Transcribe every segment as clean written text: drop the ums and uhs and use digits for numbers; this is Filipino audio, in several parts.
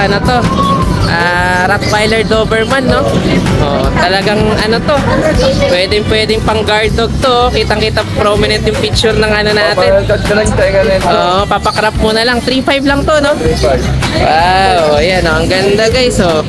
ano to? Rottweiler Doberman, no? Oh, talagang ano to? Pwedeng pang guard dog to. Kitang-kita prominent yung picture ng ano natin. Oh, papakrap mo na lang. 3.5 lang to, no? 3.5. Wow, ayan, oh, ang ganda guys, oh.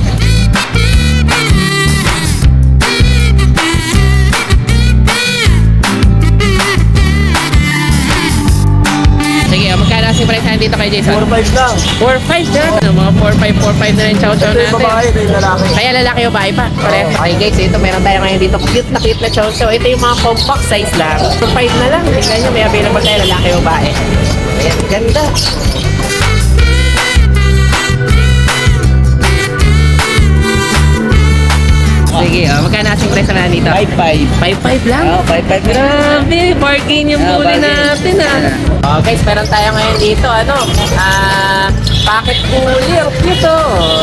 Sige, magkano kasing price natin dito kay Jason? 4.5 lang. 4.5 na. Ano, mga 4.5 na rin chow-chow Ito yung natin. babae, ito yung lalaki. Kaya lalaki o bahay pa? Pareho. Okay guys, ito meron tayo ngayon dito. Cute na chow-chow. Ito yung mga compact size lang. 4.5 na lang. Tingnan nyo, may available tayo lalaki o bahay. Ayan, ganda. Sige, magkano asing presyo na dito? 5.5. 5.5 lang? Oo, 5.5 na. Grabe, bargain yung Oo, huli bargain. natin guys, meron tayo ngayon dito, packet cooler, cute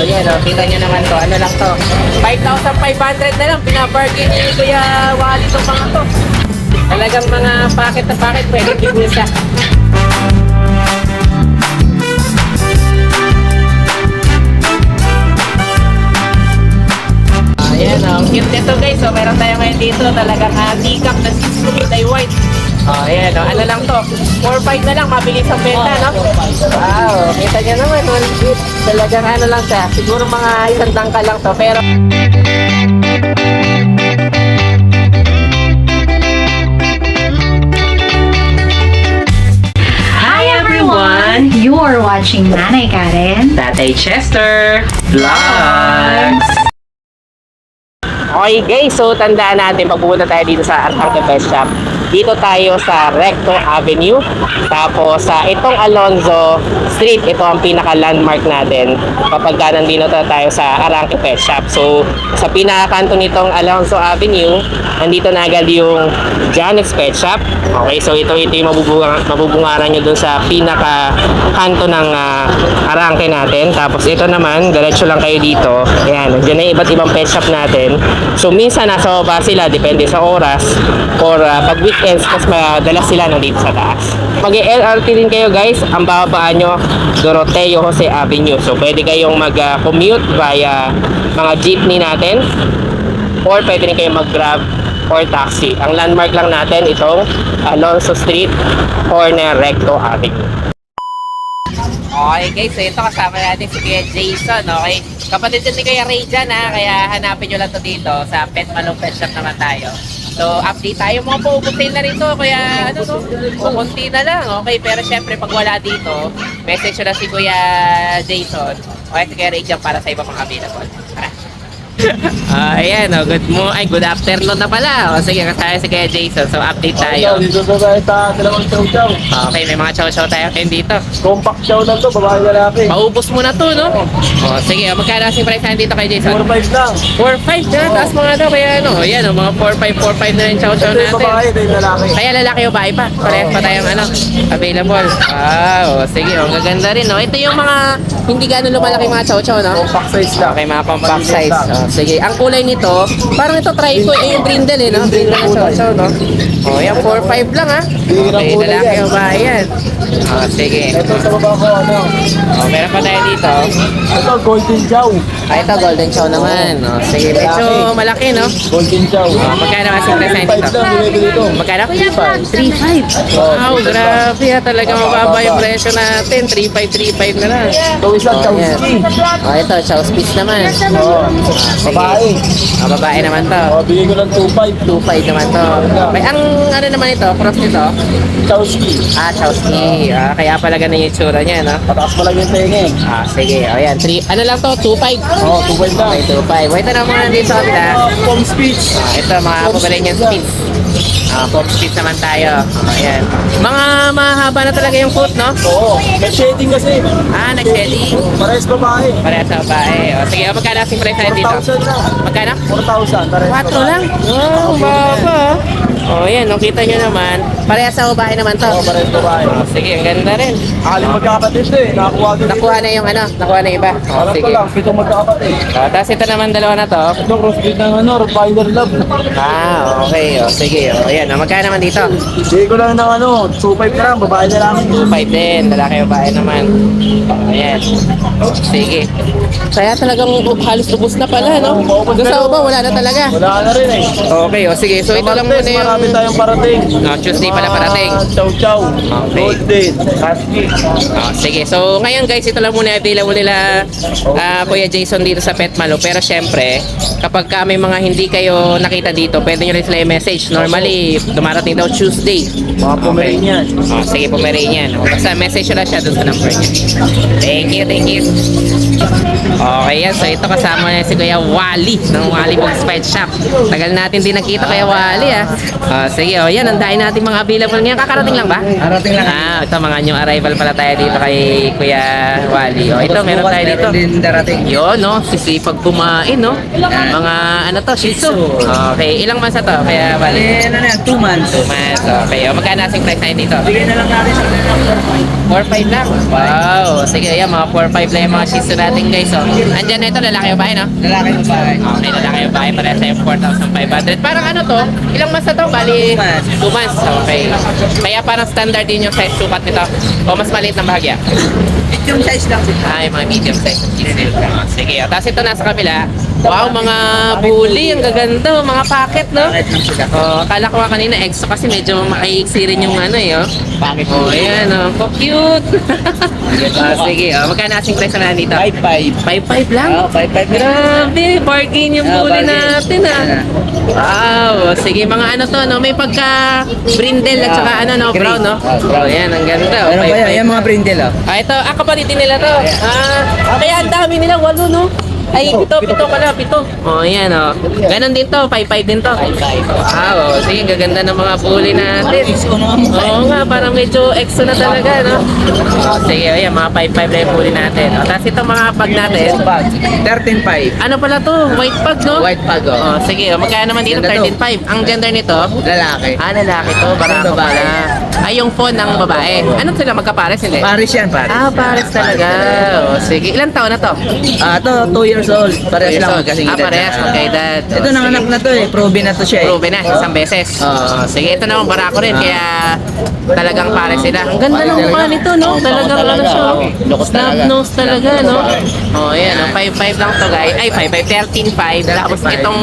yan kita nyo naman to, ano lang to, 5,500 na lang, pinabargain ni Kuya Wally itong mga to. Talagang mga packet na packet, pwede bibulsa. Ayan, cute nito guys. So, meron tayo ngayon dito. Talagang teacup na 6 kulay white. Ayan, ano lang to. 4.5 na lang. Mabilis ang benta, no? Wow, kita nyo naman. Cute. Talagang ano lang siya. Siguro mga isang dangka lang to. Pero... Hi everyone! You are watching Nanay Karen Tatay Chester Vlogs. Okay guys, so tandaan natin pag pupunta tayo dito sa Arcade Best Shop. Dito tayo sa Recto Avenue. Tapos sa itong Alonzo Street, ito ang pinaka-landmark natin kapag nandito tayo sa Arangke Pet Shop. So, sa pinaka-kanto nitong Alonzo Avenue, nandito na agad yung Janex Pet Shop. Okay, so ito yung mabubungaran nyo dun sa pinaka-kanto ng Arangke natin. Tapos ito naman, diretso lang kayo dito. Ayan, dyan na yung iba't ibang pet shop natin. So, minsan nasa baba sila, depende sa oras. Or pag weekends, mas madalas sila nandito sa taas. Mag-LRT din kayo guys, ang bababaan nyo, Doroteo Jose Avenue. So, pwede kayong mag-commute via mga jeepney natin. Or pwede rin kayong mag-grab or taxi. Ang landmark lang natin itong Alonzo Street, corner Recto Avenue. Okay guys, so ito kasama natin si Kuya Jason, okay? Kapatid din ni Kuya Ray dyan kaya hanapin nyo lang to dito sa Pet Malong Pet Shop naman tayo. So update tayo, mga pupuntin na rito, kaya ano no, pupunti na lang, okay? Pero syempre pag wala dito, message nyo na si Kuya Jason, okay, si Kuya Ray dyan para sa iba mga available. Tara! Ayan, good afternoon na pala. Sige, kasaya si Kuya Jason. So, update tayo. Dito sa tayo sa dalawang chow-chow. Okay, may mga chow-chow tayo kayo dito. Compact chow lang to, babae lalaki. Paubos mo na to, no? Sige, magkano kasing price natin dito kay Jason? 4.5 lang. 4.5 na, taas mga kaya ayan, mga 4.5 na rin chow-chow Ito yung natin. babae, ito yung lalaki. Kaya lalaki o bahay pa? Parehas pa tayong available. Wow, sige, gaganda rin, no? Ito yung mga hindi gano'n lumalaki mga chow-chow, no? Compact size lang. Okay, mga compact size. Sige, ang kulay nito, parang ito trico, yung brindle, no? Brindle na chow-chow, no? Yan, 4.5 lang, Okay, lalaki o bahay yan. Sige. Ito sa baba ko, ano? Meron pa tayo dito. Ito, golden chow. Ito, golden chow naman. Sige, medyo malaki, no? Golden chow. Magkano kasi presyo 5 dito? lang, nilagay dito. Magkano? 3.5. Wow, grabe talaga mababa yung presyo natin. 3.5 na lang. Ito isang chow Yan. ski. Ito, chow piece naman. Babae. Babae naman to. Bigay ko ng 2.5. 2.5 naman to. May, ang ano naman ito, cross nito? Chow ski. Chow ski. Kaya pala ganun yung itsura niya, no? Patakas mo lang yung tenga eh. Sige. Ayan, 3, ano lang to? 2.5. Oo, 2.5 lang. Okay, 2.5. Wait na mga nandito sa kapila. Palm speech. Ito, mga Pomeranian Spitz. Pop Spitz naman tayo. Ayan. Mga mahaba na talaga yung coat, no? Oo, may shading kasi. Nag-shedding. Parehas babae. Parehas sa babae. Sige, magkano kasing price natin dito? 4,000 lang. Magkano? 4,000. Parehas 4 lang? Wow, baba. Oh, yan. Kita nyo naman. Parehas sa babae naman to. Oo, parehas babae. Oh, sige, ang ganda rin. Akaling magkakapatid to eh. Nakakuha din. Nakuha na yung ano, nakuha na iba. Oh, Alam ko sige. lang, 7 magkakapatid. Tapos ito naman dalawa na to. Ito, crossbreed ng ano, Rottweiler Love. Ah, okay. Oh, sige. Oh, yan. Oh, magkano naman dito? Sige ko lang ng ano, 2.5 na lang, babae na lang. 5 din. Lalaki babae naman. Ayan. Sige. Kaya talagang halos ubos na pala, no? Doon sa uba, wala na talaga. Wala na rin eh. Okay, o sige. So ito lang muna Martes, yung... marami tayong parating. No, Tuesday pala parating. Chow chow. Okay. Golden. Husky. Oh, sige. So ngayon guys, ito lang muna available nila Kuya Jason dito sa Pet Malo. Pero syempre, kapag may mga hindi kayo nakita dito, pwede nyo rin sila i-message. Normally, dumarating daw Tuesday. Mga Pomeranian. Oh, sige, Pomeranian. O, basta message nyo lang siya doon sa number niya. Thank you, thank you. Okay yan, so ito kasama na si Kuya Wally ng Wally Box Pet Shop. Tagal natin din nakita Kuya Wally sige, yan, ang dahil natin mga available ngayon. Kakarating lang ba? Arating lang. Ito mga new arrival pala tayo dito kay Kuya Wally. Ito, meron tayo dito. din darating. Yun, no? Sisipag kumain, no? Mga, ano to, Shih Tzu. Okay, ilang months na to? Kaya Wally? Ano na yan, 2 months. 2 months. Okay, magkano asing price tayo dito? Bigyan na lang natin sa 4-5 lang. Wow. Sige, yan, mga 4-5 lang yung mga Shih Tzu natin, guys. Andyan na ito, lalaki o babae, no? lalaki ng bahay. Okay, lalaki o babae, pareha sa'yo 4,500. Parang ano to? Ilang months na to? Bali, 2 months. Okay. Kaya parang standard din yung size sukat nito. O mas maliit ng bahagya? Yung size lang. Ay, mga medium size. Sige, tapos ito nasa kabila. Wow, mga bully, ang gaganda, mga packet, no? Akala ko nga kanina extra kasi medyo makaiksi rin yung ano eh, oh. Packet. Oh, ayan, oh. Oh, cute. Sige, magkano asing price na dito? 5.5. 5.5 lang? 5.5. Grabe, bargain yung bully bargain. natin, Wow, sige, mga ano to, no? May pagka brindle at saka ano, no? Brown, no? Oh, ayan, ang ganda. Pero ba yan, yung mga brindle oh. Ito, kapatid nila to. Kaya ang dami nila, 8, no? Ay, pito pala, pito. Oh, ayan, oh. Ganon din to, 5.5 din to. 5.5. Wow, sige, gaganda ng mga bully natin. Oo nga, parang medyo extra na talaga, no? Sige, ayan, mga 5.5 na yung bully natin. Tapos itong mga pag natin. 13.5. Ano pala to? White pug, no? White pug oh. Oh, sige, magkano naman dito? Ganda to. 13.5. Ang gender nito? Lalaki. Lalaki to, barako babae. pala. Ay, yung phone ng babae. Ano sila, magkapares, hindi? Paris yan, Paris. Pares talaga. Oh, sige, ilang taon na to? To 2 years old. Parehas Years lang old. magkasing edad. Parehas, magkaedad. Ito nanganak na to eh. Proven na to siya eh. Proven na, isang beses. Sige, ito naman barako rin, kaya talagang pares sila. Ang ganda ng mukha nito, no? Talagang ano siya. Snub nose talaga, no? Oh, ayan, 5.5 lang to, guys. Ay, 5.5, 13.5. Tapos itong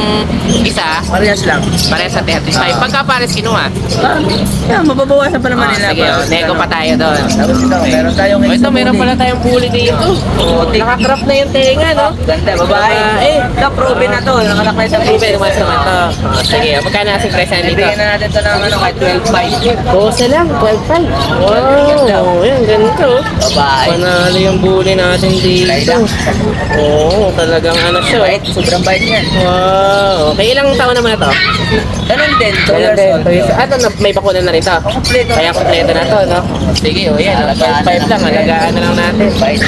isa, Parehas lang. pares sa 35. Pagka pares kinuha. Yan, mababawasan pa naman nila. Sige, nego pa tayo doon. Tapos ito, meron tayong Ito, meron pala tayong bully dito. Nakakrap na yung tenga, no? Ganda, babae. Ito, proven na to. Nanganak na isang Proven naman naman to. Sige, magkano asing price na dito? Bigyan na natin to ng ano, kahit 12.5. Bosa lang, 12.5. Wow, yan, ganito. Babae. Panalo yung bully natin dito. Oo, talagang ano siya. Bait, sobrang bait yan. Wow. Okay, ilang taon naman na to? Ganun din, 2 Kaya years old. may bakuna na rin to. Kompleto. Kaya kompleto na to, no? Sige, yan. 12.5 lang. Alagaan na lang natin. Bait.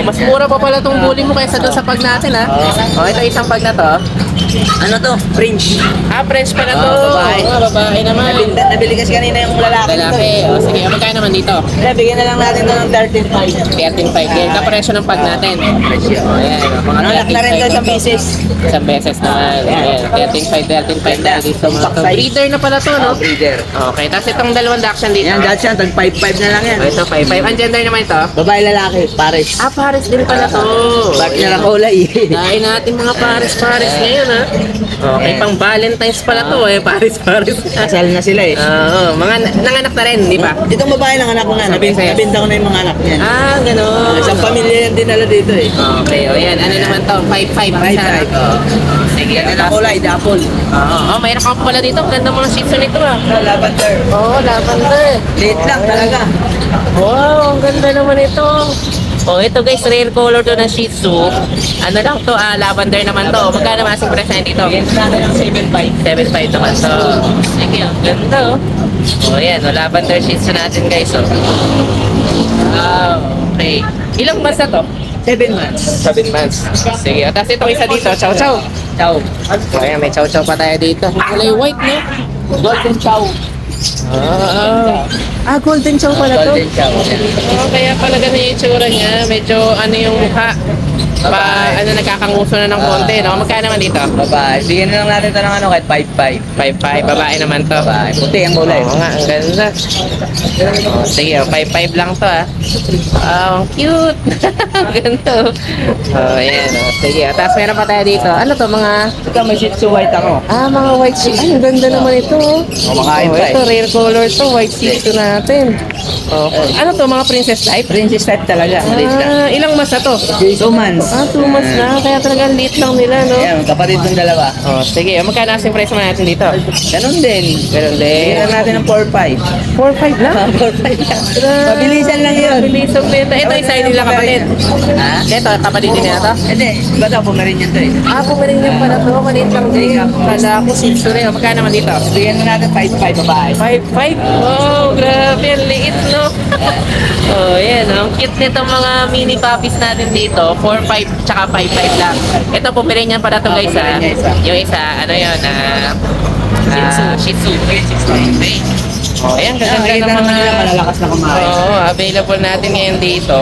Mas mura pa pala tong bully mo kaysa doon sa pag natin, ha? Ito isang pag na to. Ano to? Fringe. French pa na to. Babae. Babae naman. Nabili kasi kanina yung lalaki. Lalaki. Sige, magkano naman dito? Kaya bigyan na lang natin to ng 13.5. 13.5 din. Kapresyo ng pag natin. Ayan. Mga Ano, lak na rin to sa pieces. Isang beses naman. Ayan. 13.5 na dito. Mga to. Breeder na pala to, no? Breeder. Okay. Tapos itong dalawang dachshund dito. Yan, dahil siya, tag 5.5 na lang yan. Ito, 5.5. Ang gender naman ito? Babae lalaki, pares. Pares din pala to. Partner ang kulay. Dahil natin mga pares ngayon, ha? Okay, pang Valentine's pala to, pares. Kasal na sila eh. Oo, mga nanganak na rin, di ba? Itong babae lang anak ko na, nabinta ko na yung mga anak niya. Gano'n. Isang pamilya yan dinala dito eh. Okay, o yan. Ano naman to? 5.5 ang isa. 5.5. Sige, Yan ang kulay, dapol. mayroon ka pa pala dito. Ang ganda mga Shih Tzu nito, Lavender. lavender. Late lang talaga. Wow, ang ganda naman ito. Ito guys, rare color to ng Shih Tzu. Ano lang to, lavender naman to. Magkano masing presyo dito? Bigyan natin ng 7.5. 7.5 naman to. Sige, ang ganda, yan, lavender Shih Tzu natin guys, okay. Ilang months na to? 7 months. 7 months. Sige, tapos itong isa dito, chow chow. Ciao. Ayan, may chow chow pa tayo dito. Kulay white, no? Golden Chow. Golden chow pala to. Golden Chow. Kaya pala ganun yung itsura niya. Medyo ano yung mukha. Nagkakanguso na ng konti, no? Magkano naman dito? Babae. Bigyan na lang natin ito ng ano, kahit 5-5. 5'5", babae naman to. Babae. Puti ang kulay. Oo nga, ang ganda. Sige, 5'5 lang to ah. Ang cute. Ang ganda. Ayan. Sige, tapos meron pa tayo dito. Ano to, mga... Ito, may Shih Tzu white ako. mga white shih. Ay, ang ganda naman ito. Kumakain pa Ito, rare color to. White shih tzu natin. Ano to, mga princess type? Princess type talaga. Maliit lang. Ilang mas na to? 2 months. 2 months na. Kaya talagang liit lang nila, no? Ayan, kapatid ng dalawa. Sige. Magkano kasing price mo natin dito? Ganun din. Ganun din. Bigyan na natin ng 4-5. 4'5 lang? 4-5 lang. Pabilisan lang yun. Mabilisan nito. Ito, isa nila kapatid. Ha? Ito, kapatid din nila to? Hindi. Iba daw, pumarin yan to eh. Pumarin yung pala to. Maliit lang din. Kala ko 6 rin. Magkano naman dito? Bigyan na natin 5-5 babae. 5'5"? Oh, grabe. Ang liit, no? Yan. Ang cute nito mga mini puppies natin dito. 4'5" tsaka 5'5" lang. Ito, pumili niyan pala to guys, ha? pumili niya isa. Yung isa, ano yun? Shih Tzu. Okay. Ayan, ganda Nakikita ng naman nila mga... malalakas na kumain. Available natin ngayon dito.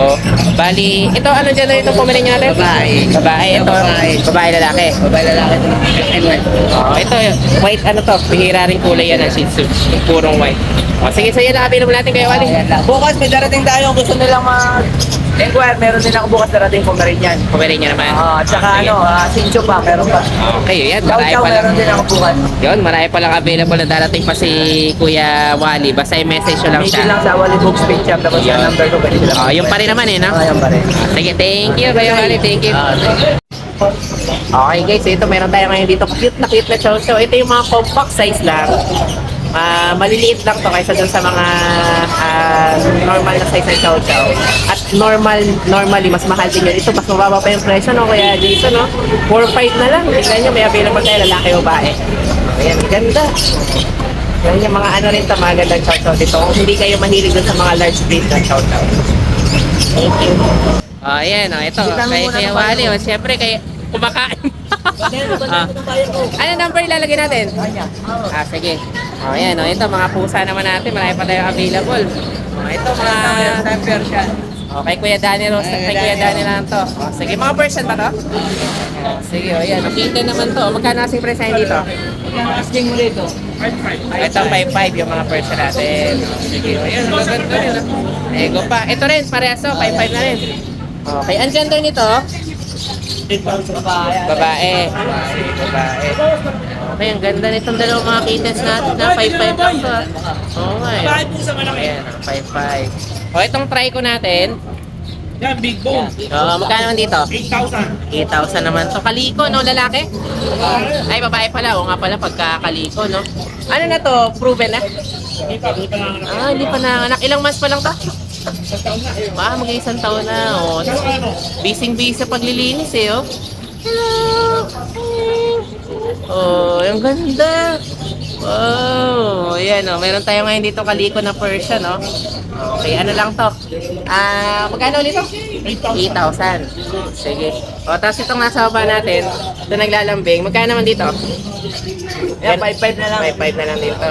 Bali, ito ano dyan na ito pumili niyo natin? Babae. Babae, ito. Babae. Babae, lalaki. Babae lalaki ito. Black and white. Ito, white ano to, bihira rin kulay yan ang Shih Tzu. Yung purong white. Sige, so yan ang available natin kayo, Wally. Ayan lang. Bukas may darating tayo kung gusto nilang mag-inquire. Meron din ako bukas darating pumarin yan. Pumili niyo naman. Tsaka Sige. Sincho pa, meron pa. Okay, yan, Chow marami Chow, pa lang. meron din ako bukas. Yun, marami pa lang available na darating pa si Kuya Wally. Basta i-message nyo lang Meeting siya. lang sa Wally Books Page Shop. Tapos yung number ko, pwede sila. Yung pa rin naman eh, no? Yung pa rin. Sige, thank you, Kuya Wally. Thank you. Okay guys, ito meron tayo ngayon dito. Cute na chow chow. Ito yung mga compact size lang. Maliliit lang to kaysa dun sa mga normal na size ng chow chow. At normally, mas mahal din yun. Ito, mas mababa pa yung presyo, no? Kaya dito, no? 4-5 na lang. Tignan nyo, may available tayo lalaki o babae. Ayan, ganda. Yan yung mga ano rin ito, mga gandang chow chow dito. Kung hindi kayo mahilig dun sa mga large breed na chow chow. Thank you. Ayan, ito. Kay Kuya Wally. Siyempre, kay kumakain. Ano number ilalagay natin? Sige. Ayan, ito mga pusa naman natin. Marami pa tayo available. Ito mga... Persian. Kay Kuya Danny Rose. Kay Kuya Danny lang to. Sige, mga person ba to? Sige, ayan. Nakita naman to. Magkano kasing price natin dito? Asking mo rito. Ito 5'5" yung mga person natin. Sige, ayan. Maganda rin. Ego pa. Ito rin, parehas to. 5'5" na rin. Okay, ang gender nito? Babae. Okay, ang ganda nitong dalawang mga kittens natin na 5'5" lang to. Oo nga eh. Ayan, 5'5". Itong try ko natin. Yan, big bone. Magkano naman dito? 8,000. 8,000 naman to. Kaliko, no? Lalaki? Ay, babae pala. O nga pala, pagkakaliko, no? Ano na to? Proven na? Hindi pa nanganak. Ilang months pa lang to? Mag-isang taon na. Busy sa paglilinis eh, oh. Hello! Ang ganda! Wow! Ayan, meron tayo ngayon dito kaliko na Persian, no? Okay, ano lang to? Magkano ulit to? 8,000. Sige. Tapos itong nasa baba natin, ito naglalambing. Magkano naman dito? Yan, 5-5 na lang. 5'5" na lang dito.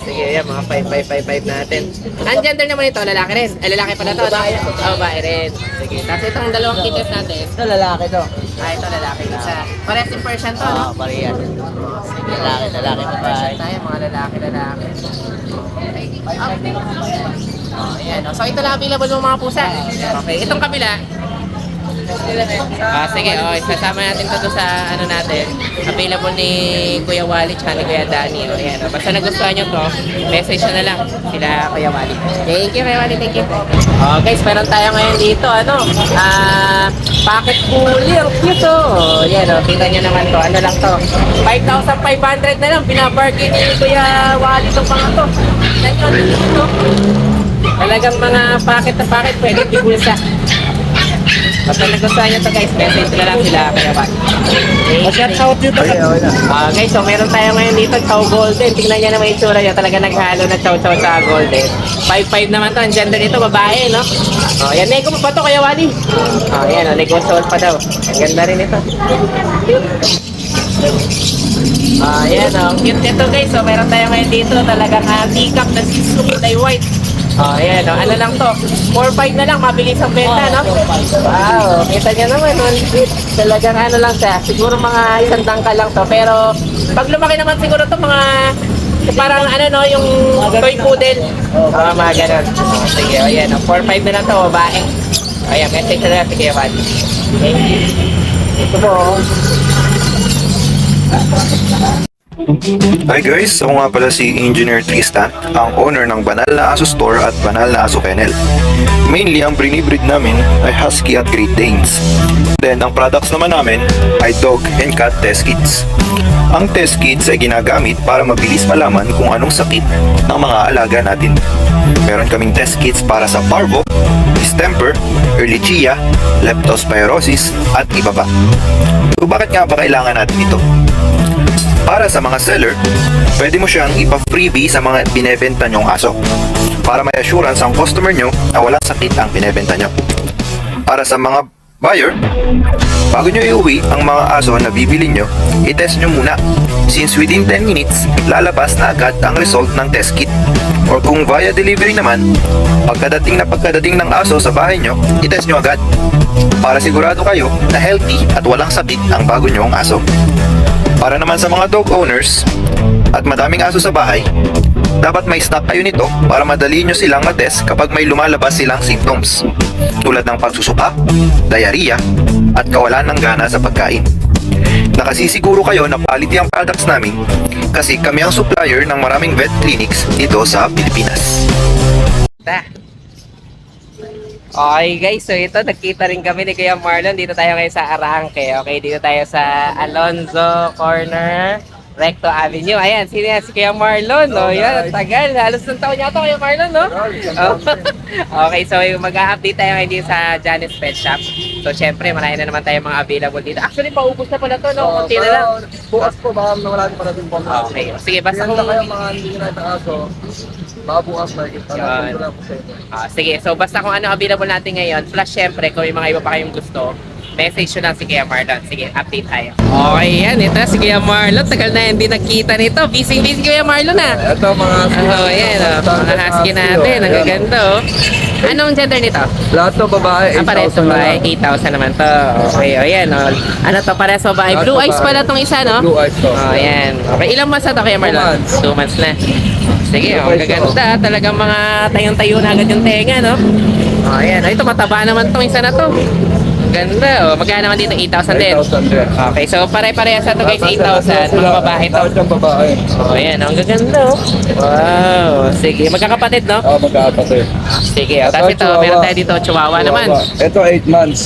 Sige, yan, mga 5'5" natin. Ang gender naman ito, lalaki rin. Lalaki pala to. Babae rin. Sige. Tapos itong dalawang kittens natin. Ito lalaki to. Ito lalaki. Isa. Parehas yung Persian to, no? Parehas. Sige. Lalaki, babae. Persian tayo, mga lalaki. Ayan. So ito lang available ng mga pusa. Okay. Itong kabila. Sige, isasama natin to sa ano natin. Available ni Kuya Wally tsaka ni Kuya Danny. Ayan, basta nagustuhan nyo to, message na lang sila Kuya Wally. Thank you, Kuya Wally. Thank you. Guys, meron tayo ngayon dito, pocket bully. Ang cute, Yan, kita nyo naman to. Ano lang to? 5,500 na lang. Binabargain ni Kuya Wally itong mga to. Tignan nyo, talagang mga packet na packet, pwede bibulsa. Basta nagustuhan nyo to guys, message na lang sila kaya ba? Shout out dito. Guys, so meron tayo ngayon dito, Chow Golden. Tingnan nyo naman yung tsura nyo, talaga naghalo na Chow Chow sa Golden. 5'5" naman to, ang gender nito, babae, no? Yan, nego mo pa to Kuya Wally. Yan, negotiable pa daw. Ang ganda rin ito. Ayan, cute nito guys. So, meron tayo ngayon dito. Talagang teacup na Shih Tzu kulay white. Ayan, ano lang to. 4-5 na lang, mabilis ang benta, no? Wow, kita nyo naman, talagang ano lang siya. Siguro mga isang dangka lang to. Pero, pag lumaki naman siguro to mga parang ano no, yung toy poodle. Mga ganun. Sige, ayan, 4-5 na lang to, babae. Ayan, message na lang, sige, man. Thank you. Ito po. Hi guys, ako nga pala si Engineer Tristan, ang owner ng Banal na Aso Store at Banal na Aso Kennel. Mainly, ang brinibreed namin ay Husky at Great Danes. Then, ang products naman namin ay Dog and Cat Test Kits. Ang test kits ay ginagamit para mabilis malaman kung anong sakit ng mga alaga natin. Meron kaming test kits para sa parvo, distemper, ehrlichia, leptospirosis, at iba pa. So, bakit nga ba kailangan natin ito? Para sa mga seller, pwede mo siyang ipa-freebie sa mga binebenta nyong aso para may assurance ang customer nyo na walang sakit ang binebenta nyo. Para sa mga buyer, bago nyo iuwi ang mga aso na bibili nyo, i-test nyo muna. Since within 10 minutes, lalabas na agad ang result ng test kit. Or kung via delivery naman, pagkadating ng aso sa bahay nyo, i-test nyo agad. Para sigurado kayo na healthy at walang sakit ang bago nyong aso. Para naman sa mga dog owners at madaming aso sa bahay, dapat may stock kayo nito para madali nyo silang matest kapag may lumalabas silang symptoms tulad ng pagsusuka, diarrhea, at kawalan ng gana sa pagkain. Nakasisiguro kayo na quality ang products namin kasi kami ang supplier ng maraming vet clinics dito sa Pilipinas. Okay guys, so ito, nagkita rin kami ni Kuya Marlon. Dito tayo ngayon sa Arangke. Okay, dito tayo sa Alonzo Corner, Recto Avenue. Ayan, sino yan? Si Kuya Marlon. No? Yan, tagal. Halos ng taon yata Kuya Marlon, no? Oh. Okay, so mag-a-update tayo ngayon dito sa Janice Pet Shop. So, syempre, marami na naman tayo mga available dito. Actually, paubos na pala to, no? Kunti na lang. Bukas po, baka nawala pa natin po. Okay, sige, basta kung... kayo mga hindi na aso, baka bukas na kita Yan. Sige, so basta kung ano available natin ngayon, plus syempre, kung may mga iba pa kayong gusto, message nyo lang si Kuya Marlon. Sige, update tayo. Okay, yan. Ito si Kuya Marlon. Tagal na hindi nakita nito. Busy Kuya Marlon, ah. Ito mga Oh, yan, oh. Mga husky natin. Ang gaganda, oh. Anong gender nito? Lahat to babae, Pares 8,000 na babae, lang. 8,000 naman to. Okay, oh, yan, oh. Ano to, pares babae? Lahat Blue eyes babae. pala tong isa, no? Blue eyes to. Oh, yan. Okay, ilang months na to, Kuya Marlon? 2 months. 2 months na. Sige, oh, Okay, gaganda. Talagang mga tayong-tayo na agad yung tenga, no? Oh, yan. Oh, ito, mataba naman tong isa na to. Ganda, oh. Magkano naman dito? 8,000 din. 8,000 din. Okay, so pare-parehas na to guys, 8,000. Mga babae to. Lahat yung babae. Oh, yan. Ang gaganda, oh. Wow. Sige, magkakapatid, no? Oo, magkakapatid. Sige, oh. Tapos ito, Chihuahua. meron tayo dito, Chihuahua naman. Ito 8 months.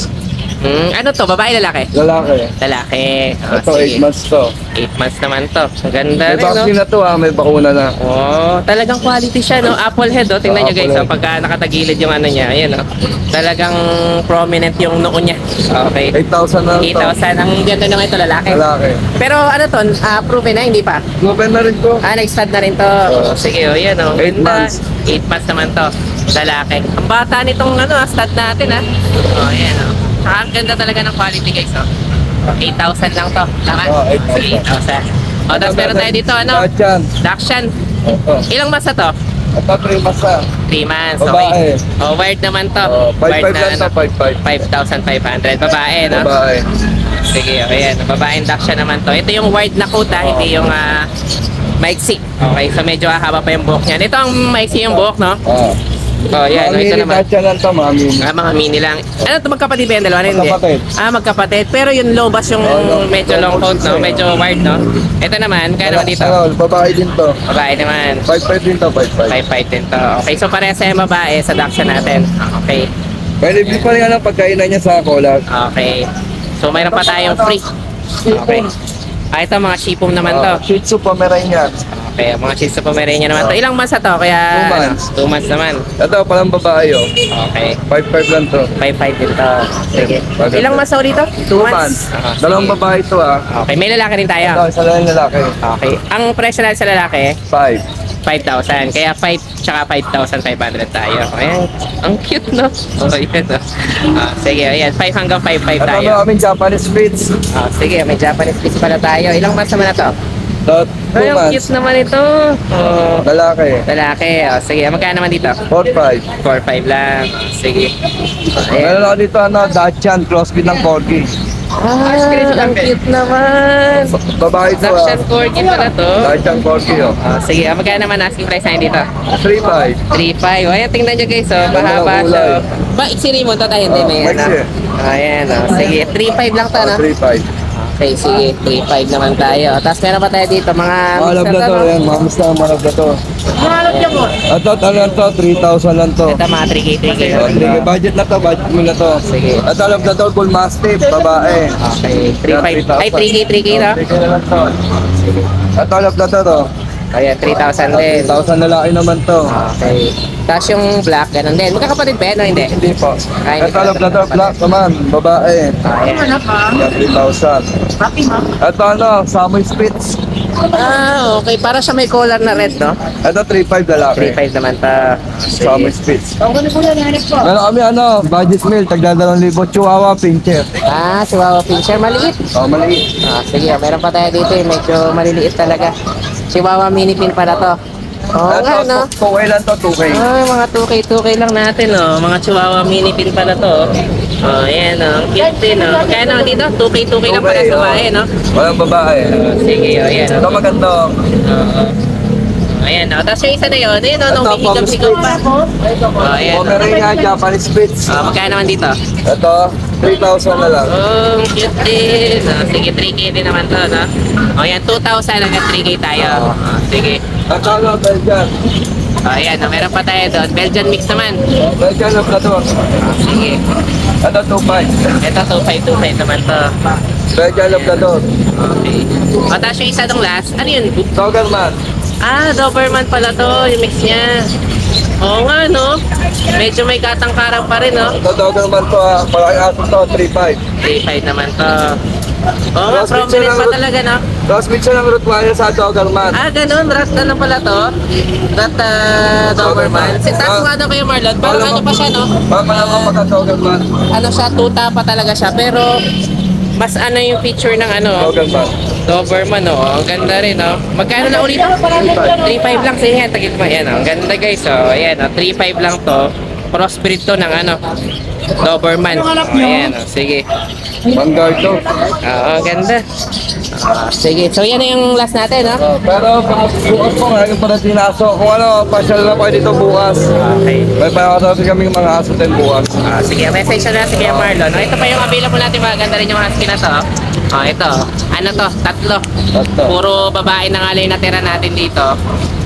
Ano to? Babae, lalaki? Lalaki. Lalaki. Oh, Ito 8 months to. 8 months naman to. Ang ganda May rin, no? vaccine na to ha, may bakuna na. Oh, talagang quality siya, no? Apple head, oh. Tingnan nyo guys, Apple oh. head. Pagka nakatagilid yung ano niya. Ayan, oh. Talagang prominent yung noo niya. Okay. 8,000 na to. 8,000. Ang ganda nung ito, lalaki. Lalaki. Pero ano to? Proven na, hindi pa? Proven na rin to. Nag-start na rin to. Sige, oh, yan, oh. 8 months. 8 months naman to. Lalaki. Ang bata nitong ano, stud natin, ha? Oh, yan, oh. Saka ang ganda talaga ng quality, guys, oh. 8,000 lang to. Tama? Oh, 8,000. Sige, 8,000. Oh, tapos meron tayo dito, ano? Lahat yan. Dachshund. Ito. Ilang months na to? Ito 3 months na. 3 months, Babae. okay. Oh, wired naman to. Oh, 5,500 Wired lang to, 5,500. 5,500. Babae, no? Babae. Sige, ayan. Babaeng dachshund naman to. Ito yung wired na coat, ha? Hindi yung maiksi. Okay, so medyo haba pa yung buhok niyan. Ito ang maiksi yung buhok, no? Ah. Oh, yan. Mga Ito mini naman. Dachshund lang to, mga mini. Mga mini lang. Ano ito, magkapatid ba yung dalawa? Hindi. Magkapatid. Magkapatid. Pero yung lobas yung medyo long coat, no? Medyo wired, no? Ito naman, kaya naman dito. Ano, babae din to. Babae naman. 5,500 din to, 5,500. 5'5" din to. Okay, so parehas sa yung babae sa dachshund natin. Okay. Pwede din pa rin ang pagkainan niya sa kolat. Okay. So mayroon pa tayong free. Okay. Ito mga shih tzu naman to. Shih Tzu Pomeranian. Okay, mga shih tzu Pomeranian naman to. Ilang months na to? Kaya, 2 months. 2 months naman. Ito, palang babae oh. Okay. 5'5 lang to. 5'5 din to. Sige. Maganda. Ilang months na dito? 2 months. Ah, Dalawang sige. babae to ah. Okay, may lalaki din Ito, tayo. isa lang yung lalaki. Okay. Ang presyo natin sa lalaki, 5. 5,000. Kaya 5 tsaka 5,500 tayo. Ayan. Ang cute, no? Oh, ayan, no? Sige, ayan. 5 hanggang 5,500 Ito tayo. na kami Japanese Spitz. Sige, may Japanese Spitz pala tayo. Ilang months naman na to? Ito, 2 Ay, ang months. cute naman ito. Oh, Lalaki. lalaki. Sige, magkano naman dito? 4'5. 4,500 lang. Sige. Ayan. Meron ako dito Dachshund crossbreed ng Corgi. Ang cute naman. Babae to ah. Dachshund Corgi pala to. Dachshund Corgi oh. Sige, magkano naman asking price natin dito? 3'5. 3.5. Ayan, tingnan nyo guys, oh. Mahaba siya. Ba, iksiri mo to tayo, hindi may maiksi. Ayan, oh. Sige, 3.5 lang to, no? 3'5. Okay, sige, 3.5 naman tayo. Tapos meron pa tayo dito, mga Malab na to, yan. Mamusta ang malab na to. Ito, lang to, 3,000 lang to. Ito, mga 3K, 3K. May budget na to, budget mo na to. Sige. Ito, alam na to, Bull Mastiff, babae. Okay, 3.5. Ay, 3K, 3K, no? 3K na lang to. Ito, alam na to. Ayan, 3,000 din. 3,000 lalaki naman to. Okay. Tapos yung black, ganun din. Magkakapatid ba yan o hindi? Hindi po. Ay, Ito, alam na to, black naman, babae. Ayan. Yan, 3,000. Ito, Samoy Spitz. Okay. Para siya may collar na red, no? Ito, 3,500 lalaki. 3.5 naman ta. Samoy Spitz. Meron kami, budget meal, tagda 2,000, Chihuahua, Pincher. Chihuahua Pinscher, maliit. Oh, maliit. Sige, meron pa tayo dito, medyo maliliit talaga. Chihuahua mini pin pala to. Nga, no? 2K lang to, 2K. Ay, mga 2K lang natin, oh. Mga Chihuahua mini pin pala to. Ayan, oh. Cute din, oh. Kaya naman dito, 2K lang pala sa bahay, no? Walang babae. Sige, ayan, Ito oh. maganda. Ayan, oh. Tapos yung isa na yun, ayun, oh, nung Ito, hihigap-higap pa. Ayan, oh. Pomeranian, Japanese Spitz. Magkano naman dito? Ito, 3,000 na lang. Cute din. Sige, 3K din naman to, no? Ayan, 2,000 hanggang 3K tayo. Sige. Ito, Belgian. Ayan, meron pa tayo doon. Belgian mix naman. Belgian na Plato. Sige. Ito, 2,500. Ito, 2,525 naman to. Belgian na Plato. Okay. Tapos yung isa nung last, ano yun? Doberman. Doberman pala to, yung mix niya. Oo nga, no? Medyo may katangkarang pa rin, no? Ito, Doberman to, malaking aso to, 3,500. 3.5 naman to. Oo nga, prominent pa talaga, no? Crossbreed siya ng Rottweiler sa Doberman. Ganun. Rat na lang pala to. Rat Doberman. Tapos nga daw kayo, Marlon. Parang ano pa siya, no? Pamalang ka Doberman. Ano siya, tuta pa talaga siya. Pero, mas ano yung feature ng ano? Doberman. Doberman, oh. Ang ganda rin, oh. Magkano na ulit? 3.5 lang. Sige, tagit mo. Ayan, oh. Ang ganda, guys, oh. Ayan, oh. 3.5 lang to. Crossbreed to ng ano? Doberman. Ayan, oh. Sige. Vanguard to. Ang ganda. Sige. So, yan na yung last natin, oh. Pero bukas po, ngayon pa natin aso. Kung ano, pasyal na po dito bukas. Okay. May pangakatasin kaming mga aso din bukas. Sige, message na natin kay Marlon. Ito pa yung available natin. Maganda rin yung husky na to. Ito. Ano to? Tatlo. Tatlo. Puro babae na nga lang yung natira natin dito.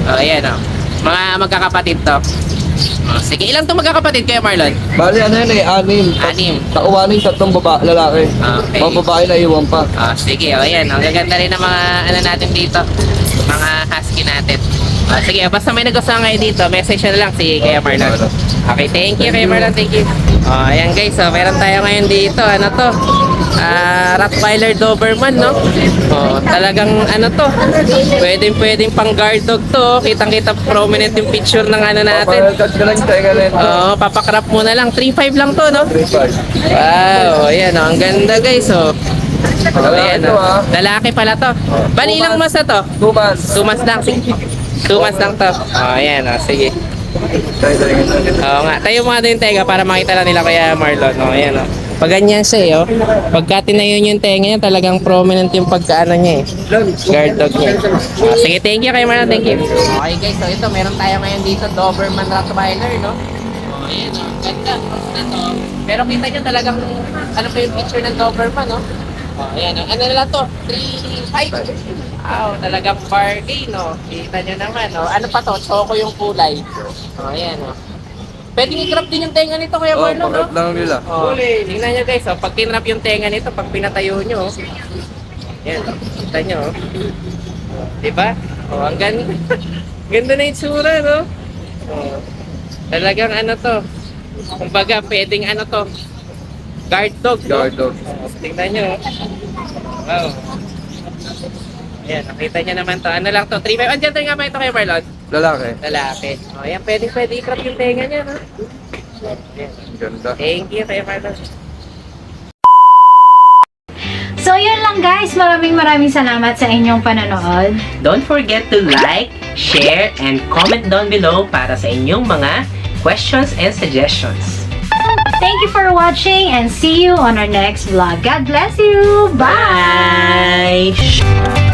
Ayan, oh. Mga magkakapatid to. Sige, ilang to magkakapatid kayo, Marlon? Bali, ano yun 6. 6. Takuwanin 3 lalaki. Okay. Mga babae na iwan pa. Sige, ayan. Ang gaganda rin ng mga ano natin dito. Mga husky natin. Sige, basta may nagustuhan ngayon dito, message na lang si Kuya Marlon. Okay, thank you Kuya Marlon, thank you. Ayan guys, meron tayo ngayon dito. Ano to? Rottweiler Doberman, no? Talagang ano to? Pwedeng pang guard dog to. Kitang-kita prominent yung picture ng ano natin. Papalagkat ka lang tayo rin. Papakrap mo na lang. 3.5 lang to, no? 3,500. Wow, ayan, ang ganda guys, Ayan, Ito, lalaki pala to. Bali, ilang mas na to? 2 months. 2 months lang. 2 months lang to. Ayan, sige. Oo nga. Tayo mga din tenga para makita lang nila kaya Marlon. Ayan, Pag ganyan siya, pagka tinayo yung tenga niya, talagang prominent yung pagkaano niya, guard dog niya. Sige, thank you kay Marlon. Thank you. Okay guys, so ito, meron tayo ngayon dito, Doberman Rottweiler, no? Ayan, ganda. Ito. Pero kita nyo talagang, ano pa yung picture ng Doberman, no? Ayan, ano na lang to? 3.5. Wow, talagang bargain, no? Kita nyo naman, no? Ano pa to? Choco yung kulay. Ayan, no? Pwedeng i-crop din yung tenga nito, Kuya Marlon, no? Pakat lang nila. Tingnan nyo guys, pag tinrap yung tenga nito, pag pinatayo nyo, yan, kita nyo, diba? Oh, ang ganda. Ganda na itsura, no? Oh, talagang ano to. Kumbaga, pwedeng ano to. Guard dog, no? Guard dog. Oh, tingnan nyo. Wow. Ayan, nakita nyo naman to. Ano lang to? 3-5. Andiyan tayo nga ba ito kay Marlon? Lalaki. Lalaki. O, yan. Pwede ikrap yung tenga niya, no? Ayan. Ganda. Thank you, kay Marlon. So yun lang guys, maraming salamat sa inyong panonood. Don't forget to like, share, and comment down below para sa inyong mga questions and suggestions. Thank you for watching and see you on our next vlog. God bless you! Bye! Bye!